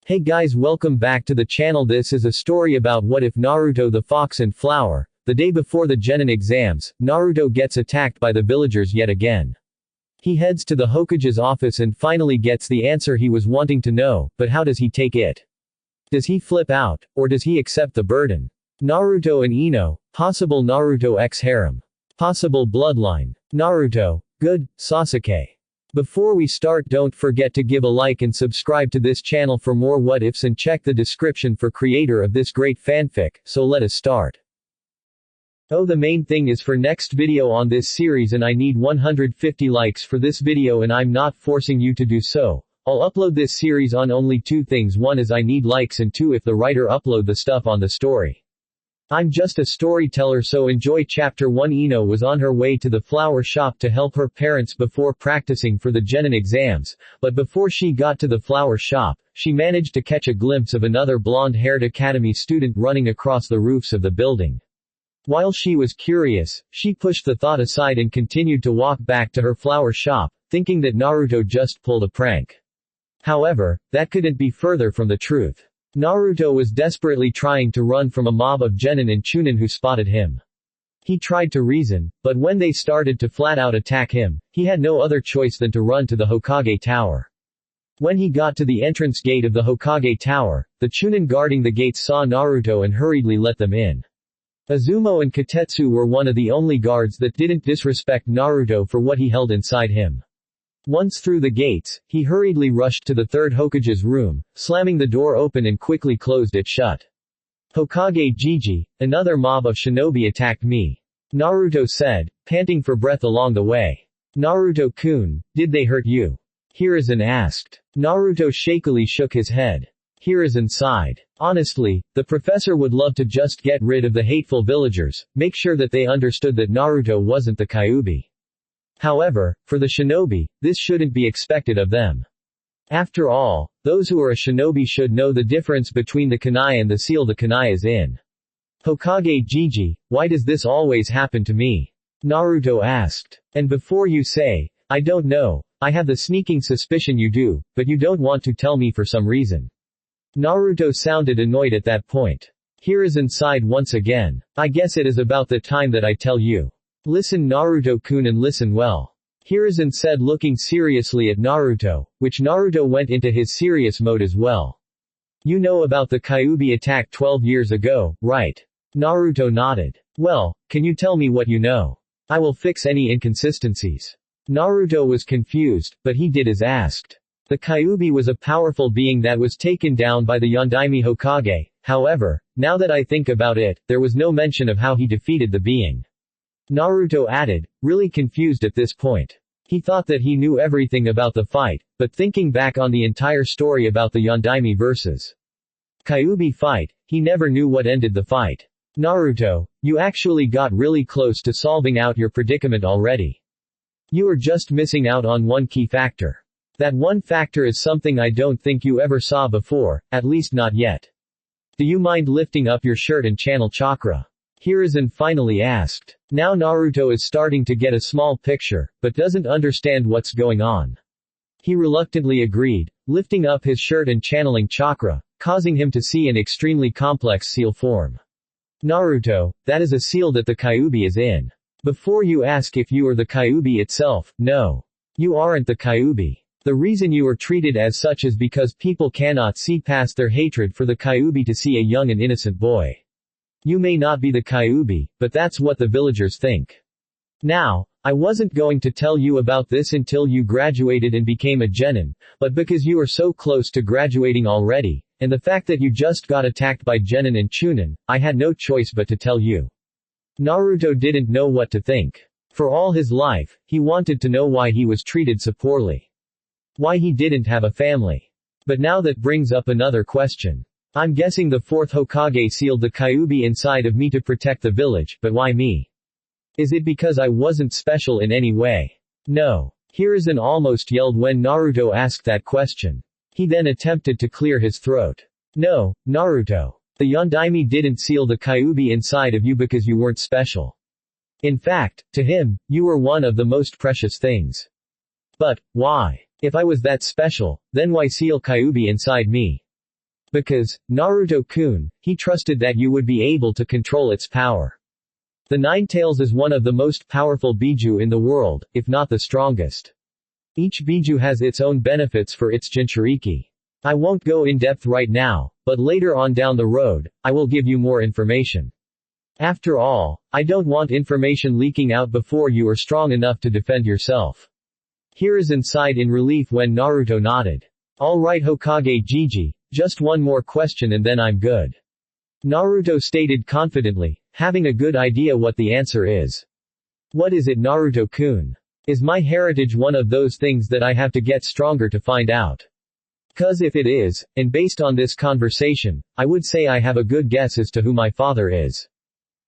Hey guys, welcome back to the channel. This is a story about what if Naruto the Fox and Flower. The day before the Genin exams, Naruto gets attacked by the villagers yet again. He heads to the Hokage's office and finally gets the answer he was wanting to know, but how does he take it? Does he flip out, or does he accept the burden? Naruto and Ino, possible Naruto x harem. Possible bloodline. Naruto, good, Sasuke. Before we start, don't forget to give a like and subscribe to this channel for more what ifs and check the description for creator of this great fanfic, so let us start. Oh, the main thing is for next video on this series and I need 150 likes for this video and I'm not forcing you to do so. I'll upload this series on only two things. One is I need likes and two if the writer upload the stuff on the story. I'm just a storyteller, so enjoy chapter 1. Ino was on her way to the flower shop to help her parents before practicing for the Genin exams, but before she got to the flower shop, she managed to catch a glimpse of another blonde-haired academy student running across the roofs of the building. While she was curious, she pushed the thought aside and continued to walk back to her flower shop, thinking that Naruto just pulled a prank. However, that couldn't be further from the truth. Naruto was desperately trying to run from a mob of Genin and Chunin who spotted him. He tried to reason, but when they started to flat-out attack him, he had no other choice than to run to the Hokage tower. When he got to the entrance gate of the Hokage tower, the Chunin guarding the gate saw Naruto and hurriedly let them in. Izumo and Katetsu were one of the only guards that didn't disrespect Naruto for what he held inside him. Once through the gates, he hurriedly rushed to the third Hokage's room, slamming the door open and quickly closed it shut. Hokage Gigi, another mob of shinobi attacked me. Naruto said, panting for breath along the way. Naruto-kun, did they hurt you? Hiruzen asked. Naruto shakily shook his head. Hiruzen sighed. Honestly, the professor would love to just get rid of the hateful villagers, make sure that they understood that Naruto wasn't the Kyuubi. However, for the shinobi, this shouldn't be expected of them. After all, those who are a shinobi should know the difference between the kunai and the seal the kunai is in. Hokage Gigi, why does this always happen to me? Naruto asked. And before you say, I don't know, I have the sneaking suspicion you do, but you don't want to tell me for some reason. Naruto sounded annoyed at that point. Hiruzen sighed once again. I guess it is about the time that I tell you. Listen Naruto-kun and listen well. Hiruzen said, looking seriously at Naruto, which Naruto went into his serious mode as well. You know about the Kyuubi attack 12 years ago, right? Naruto nodded. Well, can you tell me what you know? I will fix any inconsistencies. Naruto was confused, but he did as asked. The Kyuubi was a powerful being that was taken down by the Yondaime Hokage. However, now that I think about it, there was no mention of how he defeated the being. Naruto added, really confused at this point. He thought that he knew everything about the fight, but thinking back on the entire story about the Yondaime vs. Kyuubi fight, he never knew what ended the fight. Naruto, you actually got really close to solving out your predicament already. You are just missing out on one key factor. That one factor is something I don't think you ever saw before, at least not yet. Do you mind lifting up your shirt and channel Chakra? Hiruzen finally asked. Now Naruto is starting to get a small picture, but doesn't understand what's going on. He reluctantly agreed, lifting up his shirt and channeling Chakra, causing him to see an extremely complex seal form. Naruto, that is a seal that the Kyuubi is in. Before you ask if you are the Kyuubi itself, no. You aren't the Kyuubi. The reason you are treated as such is because people cannot see past their hatred for the Kyuubi to see a young and innocent boy. You may not be the Kyuubi, but that's what the villagers think. Now, I wasn't going to tell you about this until you graduated and became a genin, but because you are so close to graduating already, and the fact that you just got attacked by genin and chunin, I had no choice but to tell you. Naruto didn't know what to think. For all his life, he wanted to know why he was treated so poorly. Why he didn't have a family. But now that brings up another question. I'm guessing the fourth Hokage sealed the Kyuubi inside of me to protect the village, but why me? Is it because I wasn't special in any way? No. Hiruzen almost yelled when Naruto asked that question. He then attempted to clear his throat. No, Naruto. The Yondaime didn't seal the Kyuubi inside of you because you weren't special. In fact, to him, you were one of the most precious things. But, why? If I was that special, then why seal Kyuubi inside me? Because, Naruto-kun, he trusted that you would be able to control its power. The Nine Tails is one of the most powerful Biju in the world, if not the strongest. Each Biju has its own benefits for its Jinchuriki. I won't go in depth right now, but later on down the road, I will give you more information. After all, I don't want information leaking out before you are strong enough to defend yourself. Hiruzen sighed in relief when Naruto nodded. Alright Hokage Gigi, just one more question and then I'm good. Naruto stated confidently, having a good idea what the answer is. What is it Naruto-kun? Is my heritage one of those things that I have to get stronger to find out? 'Cause if it is, and based on this conversation, I would say I have a good guess as to who my father is.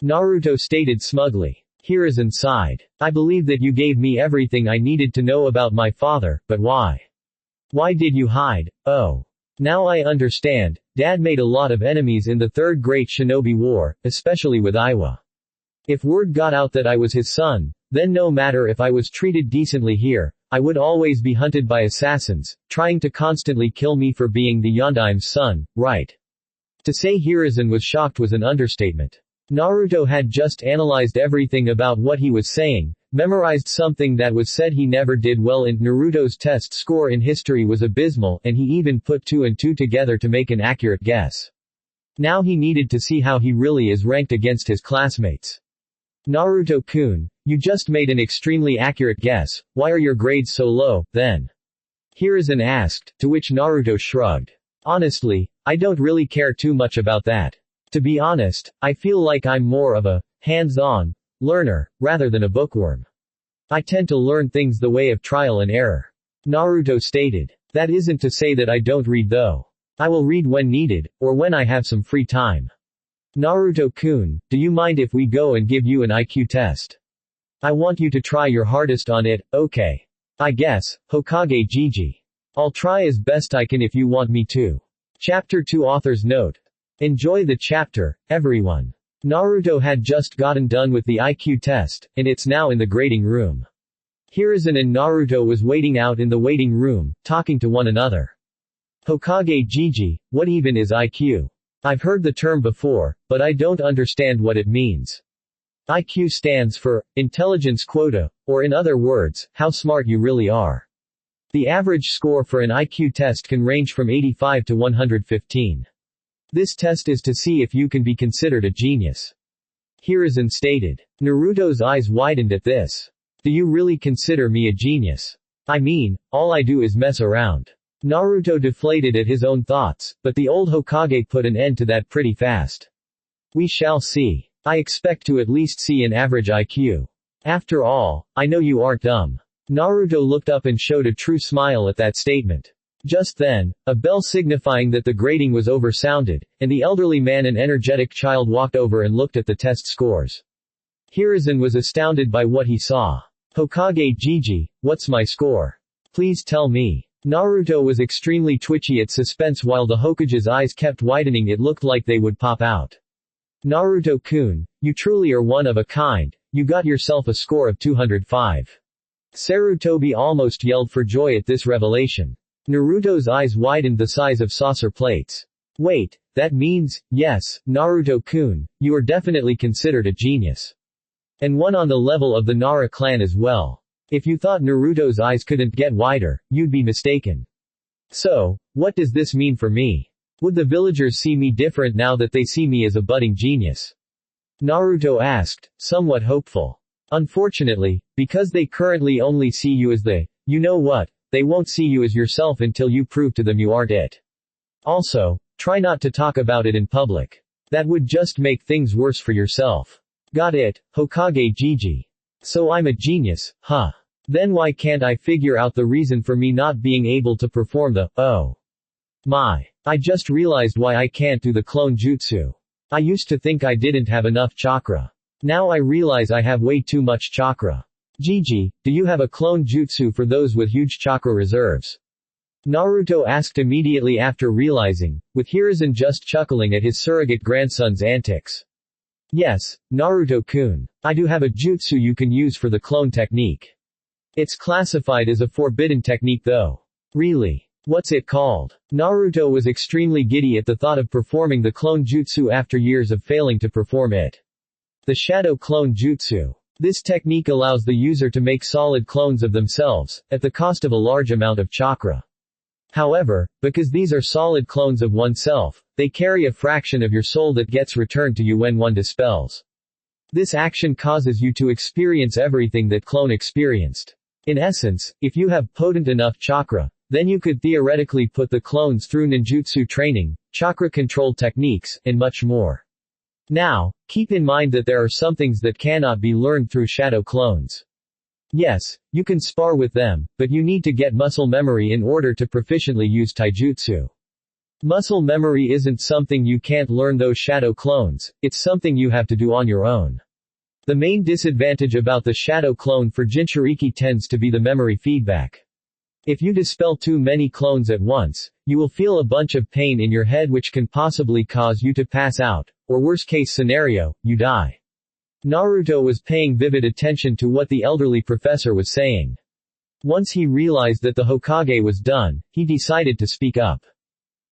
Naruto stated smugly. Hiruzen sighed. I believe that you gave me everything I needed to know about my father, but why? Why did you hide? Oh. Now I understand. Dad made a lot of enemies in the Third Great Shinobi War, especially with Iwa. If word got out that I was his son, then no matter if I was treated decently here, I would always be hunted by assassins, trying to constantly kill me for being the Yondaim's son, right? To say Hiruzen was shocked was an understatement. Naruto had just analyzed everything about what he was saying, memorized something that was said he never did well and Naruto's test score in history was abysmal and he even put 2 and 2 together to make an accurate guess. Now he needed to see how he really is ranked against his classmates. Naruto-kun, you just made an extremely accurate guess, why are your grades so low, then? Hiruzen asked, to which Naruto shrugged. Honestly, I don't really care too much about that. To be honest, I feel like I'm more of a hands-on learner, rather than a bookworm. I tend to learn things the way of trial and error. Naruto stated. That isn't to say that I don't read though. I will read when needed, or when I have some free time. Naruto-kun, do you mind if we go and give you an IQ test? I want you to try your hardest on it, okay? I guess, Hokage Gigi. I'll try as best I can if you want me to. Chapter 2 Author's Note. Enjoy the chapter, everyone. Naruto had just gotten done with the IQ test, and it's now in the grading room. Hiruzen and Naruto was waiting out in the waiting room, talking to one another. Hokage Gigi, what even is IQ? I've heard the term before, but I don't understand what it means. IQ stands for intelligence quota, or in other words, how smart you really are. The average score for an IQ test can range from 85 to 115. This test is to see if you can be considered a genius. Hiruzen stated. Naruto's eyes widened at this. Do you really consider me a genius? I mean, all I do is mess around. Naruto deflated at his own thoughts, but the old Hokage put an end to that pretty fast. We shall see. I expect to at least see an average IQ. After all, I know you aren't dumb. Naruto looked up and showed a true smile at that statement. Just then, a bell signifying that the grading was over sounded, and the elderly man and energetic child walked over and looked at the test scores. Hiruzen was astounded by what he saw. Hokage Gigi, what's my score? Please tell me. Naruto was extremely twitchy at suspense while the Hokage's eyes kept widening. It looked like they would pop out. Naruto-kun, you truly are one of a kind, you got yourself a score of 205. Sarutobi almost yelled for joy at this revelation. Naruto's eyes widened the size of saucer plates. Wait, that means, yes, Naruto-kun, you are definitely considered a genius. And one on the level of the Nara clan as well. If you thought Naruto's eyes couldn't get wider, you'd be mistaken. So, what does this mean for me? Would the villagers see me different now that they see me as a budding genius? Naruto asked, somewhat hopeful. Unfortunately, because they currently only see you as the, you know what, they won't see you as yourself until you prove to them you aren't it. Also, try not to talk about it in public. That would just make things worse for yourself. Got it, Hokage Gigi. So I'm a genius, huh? Then why can't I figure out the reason for me not being able to perform the, oh my. I just realized why I can't do the clone jutsu. I used to think I didn't have enough chakra. Now I realize I have way too much chakra. Gigi, do you have a clone jutsu for those with huge chakra reserves? Naruto asked immediately after realizing, with Hiruzen just chuckling at his surrogate grandson's antics. Yes, Naruto-kun. I do have a jutsu you can use for the clone technique. It's classified as a forbidden technique though. Really? What's it called? Naruto was extremely giddy at the thought of performing the clone jutsu after years of failing to perform it. The Shadow Clone Jutsu. This technique allows the user to make solid clones of themselves, at the cost of a large amount of chakra. However, because these are solid clones of oneself, they carry a fraction of your soul that gets returned to you when one dispels. This action causes you to experience everything that clone experienced. In essence, if you have potent enough chakra, then you could theoretically put the clones through ninjutsu training, chakra control techniques, and much more. Now, keep in mind that there are some things that cannot be learned through shadow clones. Yes, you can spar with them, but you need to get muscle memory in order to proficiently use taijutsu. Muscle memory isn't something you can't learn those shadow clones, it's something you have to do on your own. The main disadvantage about the shadow clone for Jinchuriki tends to be the memory feedback. If you dispel too many clones at once, you will feel a bunch of pain in your head which can possibly cause you to pass out, or worst case scenario, you die. Naruto was paying vivid attention to what the elderly professor was saying. Once he realized that the Hokage was done, he decided to speak up.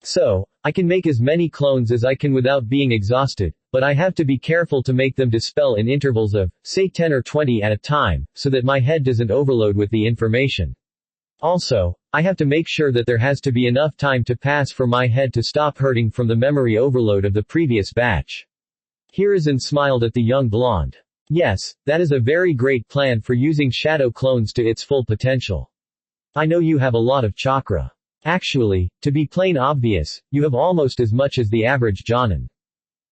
So, I can make as many clones as I can without being exhausted, but I have to be careful to make them dispel in intervals of, say 10 or 20 at a time, so that my head doesn't overload with the information. Also, I have to make sure that there has to be enough time to pass for my head to stop hurting from the memory overload of the previous batch. Hiruzen smiled at the young blonde. Yes, that is a very great plan for using shadow clones to its full potential. I know you have a lot of chakra. Actually, to be plain obvious, you have almost as much as the average Jonin.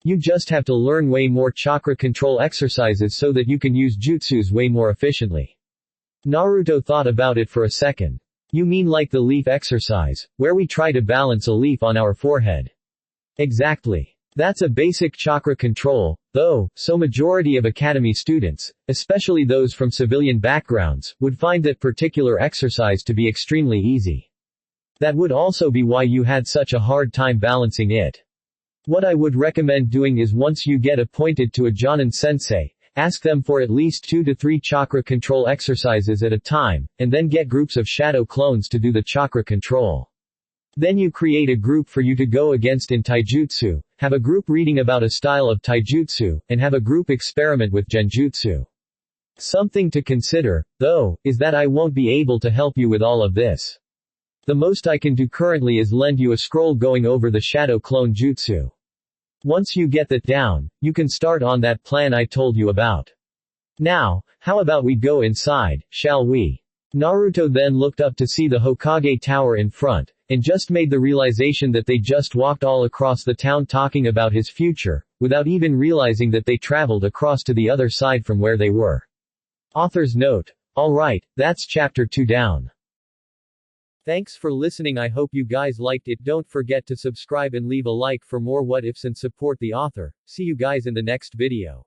You just have to learn way more chakra control exercises so that you can use jutsus way more efficiently. Naruto thought about it for a second. You mean like the leaf exercise, where we try to balance a leaf on our forehead? Exactly. That's a basic chakra control, though, so majority of academy students, especially those from civilian backgrounds, would find that particular exercise to be extremely easy. That would also be why you had such a hard time balancing it. What I would recommend doing is once you get appointed to a Jonin sensei, ask them for at least 2 to 3 chakra control exercises at a time, and then get groups of shadow clones to do the chakra control. Then you create a group for you to go against in taijutsu, have a group reading about a style of taijutsu, and have a group experiment with genjutsu. Something to consider, though, is that I won't be able to help you with all of this. The most I can do currently is lend you a scroll going over the shadow clone jutsu. Once you get that down, you can start on that plan I told you about. Now, how about we go inside, shall we? Naruto then looked up to see the Hokage tower in front, and just made the realization that they just walked all across the town talking about his future, without even realizing that they traveled across to the other side from where they were. Author's note. Alright, that's chapter 2 down. Thanks for listening. I hope you guys liked it. Don't forget to subscribe and leave a like for more what ifs and support the author. See you guys in the next video.